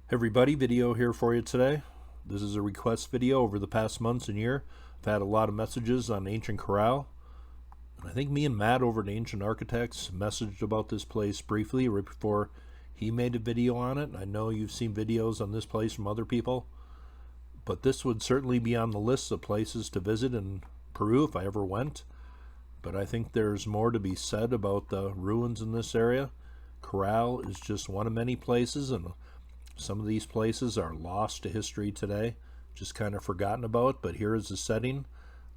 Hey everybody, video here for you today. This is a request video over the past months and year. I've had a lot of messages on ancient Caral. And I think me and Matt over at Ancient Architects messaged about this place briefly right before he made a video on it. I know you've seen videos on this place from other people, but this would certainly be on the list of places to visit in Peru if I ever went. But I think there's more to be said about the ruins in this area. Caral is just one of many places, and some of these places are lost to history today, just kind of forgotten about, but here is the setting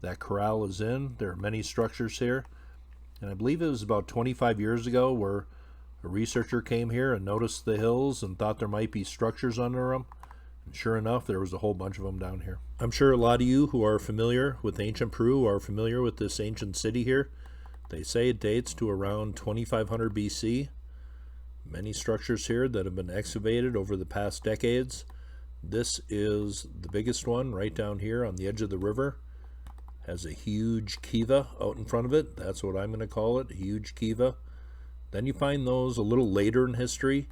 that Caral is in. There are many structures here, and I believe it was about 25 years ago where a researcher came here and noticed the hills and thought there might be structures under them, and sure enough, there was a whole bunch of them down here. I'm sure a lot of you who are familiar with ancient Peru are familiar with this ancient city here. They say it dates to around 2500 BC. Many structures here that have been excavated over the past decades. This is the biggest one right down here on the edge of the river. Has a huge kiva out in front of it. That's what I'm going to call it, a huge kiva. Then you find those a little later in history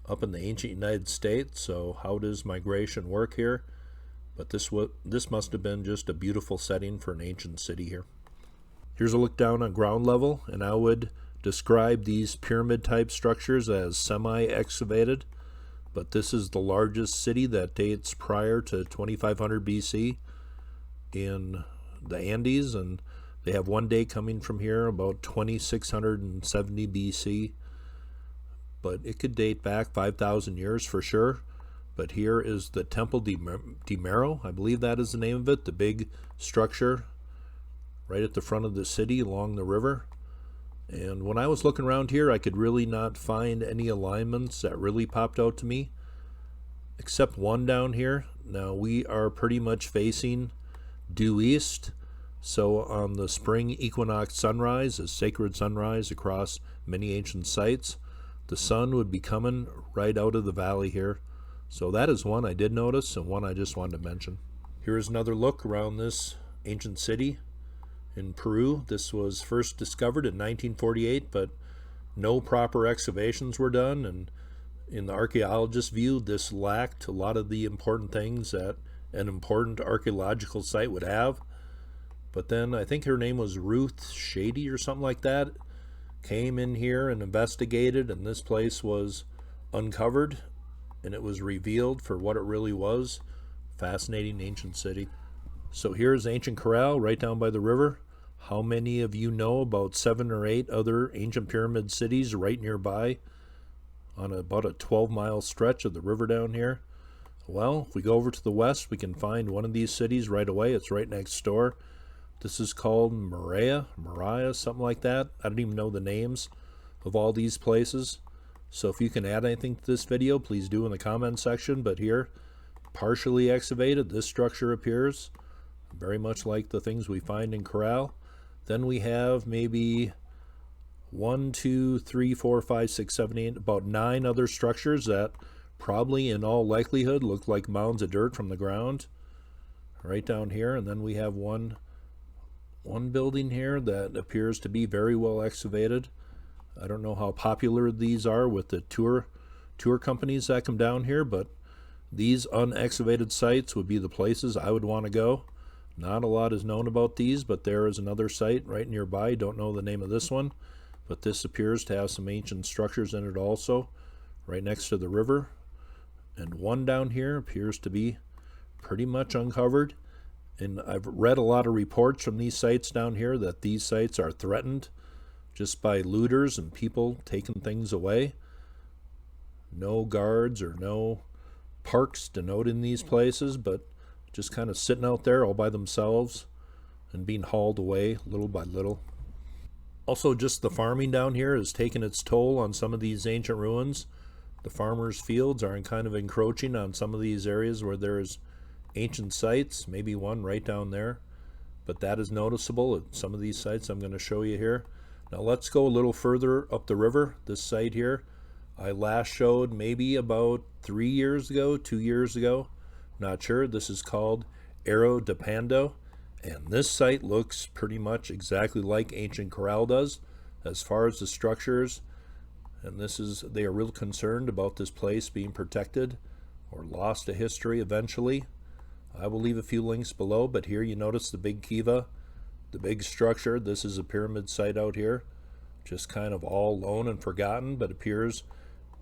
up in the ancient United States. So how does migration work here? But this must have been just a beautiful setting for an ancient city here. Here's a look down on ground level, and I would describe these pyramid type structures as semi-excavated, but this is the largest city that dates prior to 2500 BC in the Andes, and they have one day coming from here about 2670 BC, but it could date back 5,000 years for sure. But here is the Temple de Mero, I believe that is the name of it, the big structure right at the front of the city along the river. And when I was looking around here, I could really not find any alignments that really popped out to me, except one down here. Now we are pretty much facing due east, so on the spring equinox sunrise, a sacred sunrise across many ancient sites, the sun would be coming right out of the valley here. So that is one I did notice, and one I just wanted to mention. Here is another look around this ancient city in Peru. This was first discovered in 1948, but no proper excavations were done, and in the archaeologist's view, this lacked a lot of the important things that an important archaeological site would have. But then I think her name was Ruth Shady or something like that, came in here and investigated, and this place was uncovered, and it was revealed for what it really was. Fascinating ancient city. So here's ancient Caral right down by the river. How many of you know about 7 or 8 other ancient pyramid cities right nearby on about a 12-mile stretch of the river down here? Well, if we go over to the west, we can find one of these cities right away. It's right next door. This is called Maria, something like that. I don't even know the names of all these places. So if you can add anything to this video, please do in the comment section. But here, partially excavated, this structure appears very much like the things we find in Caral. Then we have maybe 1, 2, 3, 4, 5, 6, 7, 8, about 9 other structures that probably in all likelihood look like mounds of dirt from the ground right down here. And then we have one building here that appears to be very well excavated. I don't know how popular these are with the tour companies that come down here, but these unexcavated sites would be the places I would want to go. Not a lot is known about these, but there is another site right nearby. Don't know the name of this one, but this appears to have some ancient structures in it also, right next to the river. And one down here appears to be pretty much uncovered. And I've read a lot of reports from these sites down here that these sites are threatened just by looters and people taking things away. No guards or no parks denoting these places, but just kind of sitting out there all by themselves and being hauled away little by little. Also, just the farming down here has taken its toll on some of these ancient ruins. The farmers' fields are kind of encroaching on some of these areas where there's ancient sites, maybe one right down there, but that is noticeable at some of these sites I'm going to show you here. Now let's go a little further up the river. This site here I last showed maybe about 3 years ago, 2 years ago. Not sure. This is called Arroyo de Pando, and this site looks pretty much exactly like ancient Caral does as far as the structures, and they are real concerned about this place being protected or lost to history eventually. I will leave a few links below, but here you notice the big kiva, the big structure. This is a pyramid site out here, just kind of all lone and forgotten, but appears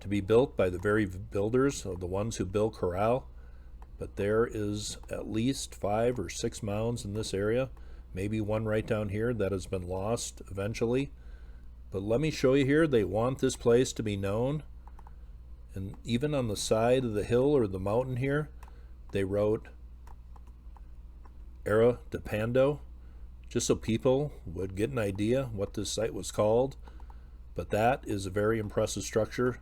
to be built by the very builders, or the ones who built Caral. But there is at least 5 or 6 mounds in this area, maybe one right down here that has been lost eventually. But let me show you here, they want this place to be known. And even on the side of the hill or the mountain here, they wrote Era de Pando, just so people would get an idea what this site was called. But that is a very impressive structure,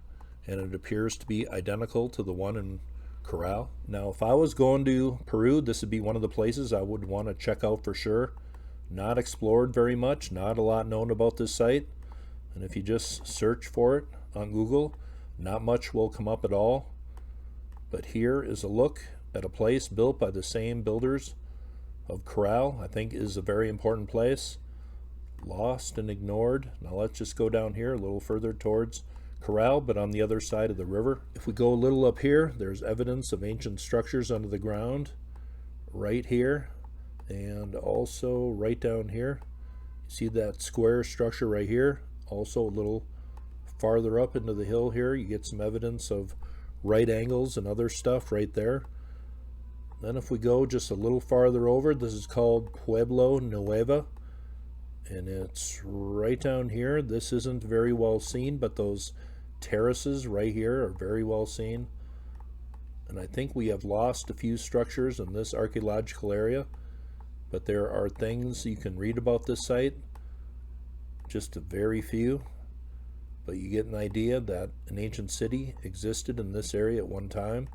and it appears to be identical to the one in Caral. Now, if I was going to Peru, this would be one of the places I would want to check out for sure. Not explored very much, not a lot known about this site. And if you just search for it on Google, not much will come up at all. But here is a look at a place built by the same builders of Caral. I think is a very important place. Lost and ignored. Now let's just go down here a little further towards Caral, but on the other side of the river. If we go a little up here, there's evidence of ancient structures under the ground right here, and also right down here. You see that square structure right here? Also a little farther up into the hill here, you get some evidence of right angles and other stuff right there. Then if we go just a little farther over, this is called Pueblo Nueva, and it's right down here. This isn't very well seen, but those terraces right here are very well seen. And I think we have lost a few structures in this archaeological area, but there are things you can read about this site, just a very few, but you get an idea that an ancient city existed in this area at one time.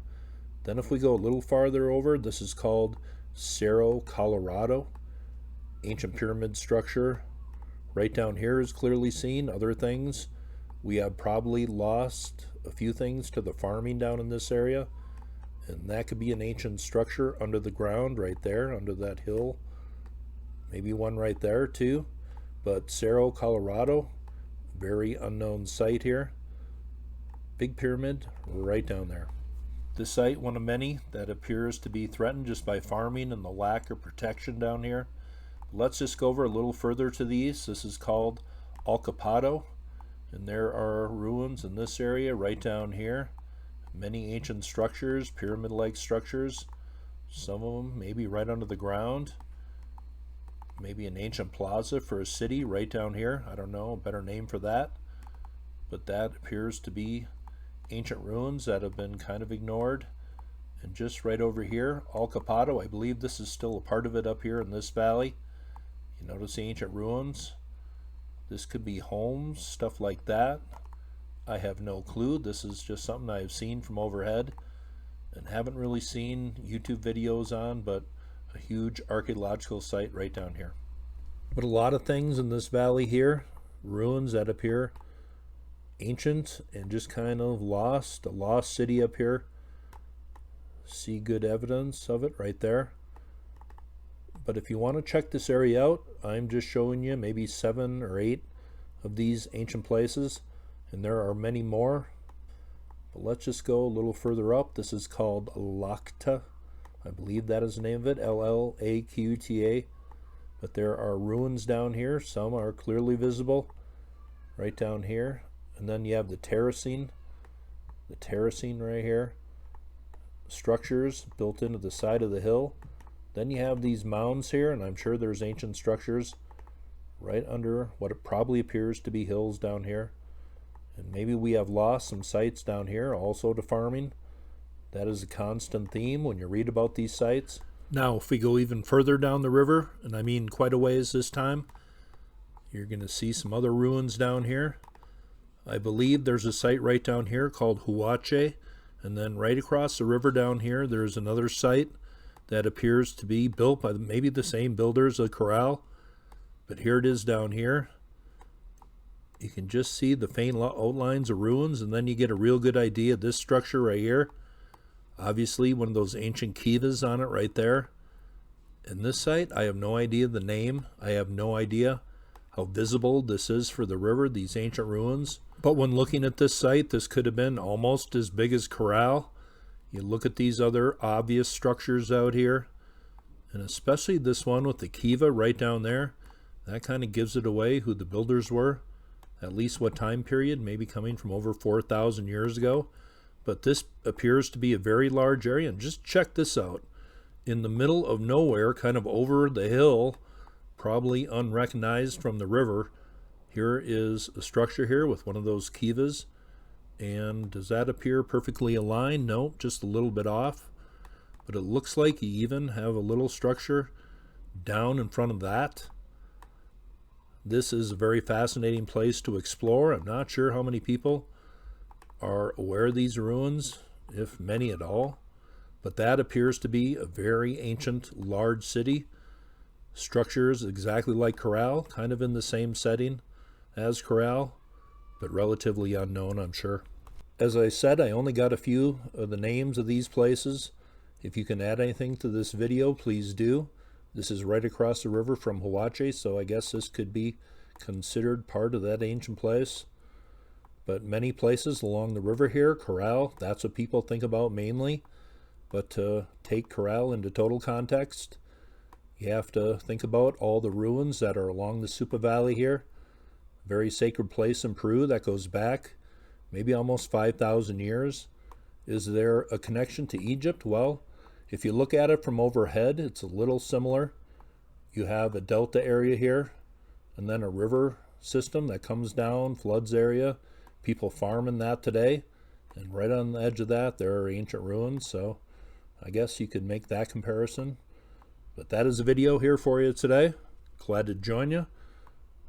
Then if we go a little farther over, this is called Cerro Colorado, ancient pyramid structure. Right down here is clearly seen. Other things, we have probably lost a few things to the farming down in this area, and that could be an ancient structure under the ground right there, under that hill. Maybe one right there too. But Cerro Colorado, very unknown site here. Big pyramid right down there. This site, one of many that appears to be threatened just by farming and the lack of protection down here. Let's just go over a little further to the east. This is called Alcapado, and there are ruins in this area right down here. Many ancient structures, pyramid-like structures. Some of them maybe right under the ground. Maybe an ancient plaza for a city right down here. I don't know, a better name for that. But that appears to be ancient ruins that have been kind of ignored. And just right over here, Alcapado, I believe this is still a part of it up here in this valley. You notice the ancient ruins. This could be homes, stuff like that. I have no clue. This is just something I have seen from overhead and haven't really seen YouTube videos on, but a huge archaeological site right down here. But a lot of things in this valley here, ruins that appear ancient and just kind of lost, a lost city up here. See good evidence of it right there. But if you want to check this area out, I'm just showing you maybe 7 or 8 of these ancient places, and there are many more. But let's just go a little further up. This is called Lacta. I believe that is the name of it, L-L-A-Q-T-A. But there are ruins down here. Some are clearly visible right down here. And then you have the terracing right here. Structures built into the side of the hill. Then you have these mounds here, and I'm sure there's ancient structures right under what it probably appears to be hills down here. And maybe we have lost some sites down here also to farming. That is a constant theme when you read about these sites. Now, if we go even further down the river, and I mean quite a ways this time, you're going to see some other ruins down here. I believe there's a site right down here called Huache, and then right across the river down here, there's another site that appears to be built by maybe the same builders of Caral. But here it is down here. You can just see the faint outlines of ruins, and then you get a real good idea of this structure right here. Obviously, one of those ancient kivas on it right there. And this site, I have no idea the name. I have no idea how visible this is for the river, these ancient ruins. But when looking at this site, this could have been almost as big as Caral. You look at these other obvious structures out here, and especially this one with the kiva right down there. That kind of gives it away who the builders were, at least what time period, maybe coming from over 4,000 years ago. But this appears to be a very large area, and just check this out. In the middle of nowhere, kind of over the hill, probably unrecognized from the river, here is a structure here with one of those kivas. And does that appear perfectly aligned? No, just a little bit off. But it looks like you even have a little structure down in front of that. This is a very fascinating place to explore. I'm not sure how many people are aware of these ruins, if many at all. But that appears to be a very ancient, large city. Structures exactly like Caral, kind of in the same setting as Caral, but relatively unknown, I'm sure. As I said, I only got a few of the names of these places. If you can add anything to this video, please do. This is right across the river from Huache, so I guess this could be considered part of that ancient place. But many places along the river here, Caral, that's what people think about mainly. But to take Caral into total context, you have to think about all the ruins that are along the Supe Valley here. Very sacred place in Peru that goes back maybe almost 5,000 years. Is there a connection to Egypt? Well, if you look at it from overhead, it's a little similar. You have a delta area here, and then a river system that comes down, floods area. People farm in that today, and right on the edge of that there are ancient ruins, so I guess you could make that comparison. But that is a video here for you today. Glad to join you.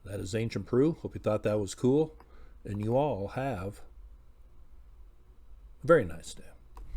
That is ancient Peru. Hope you thought that was cool, and you all have a very nice day.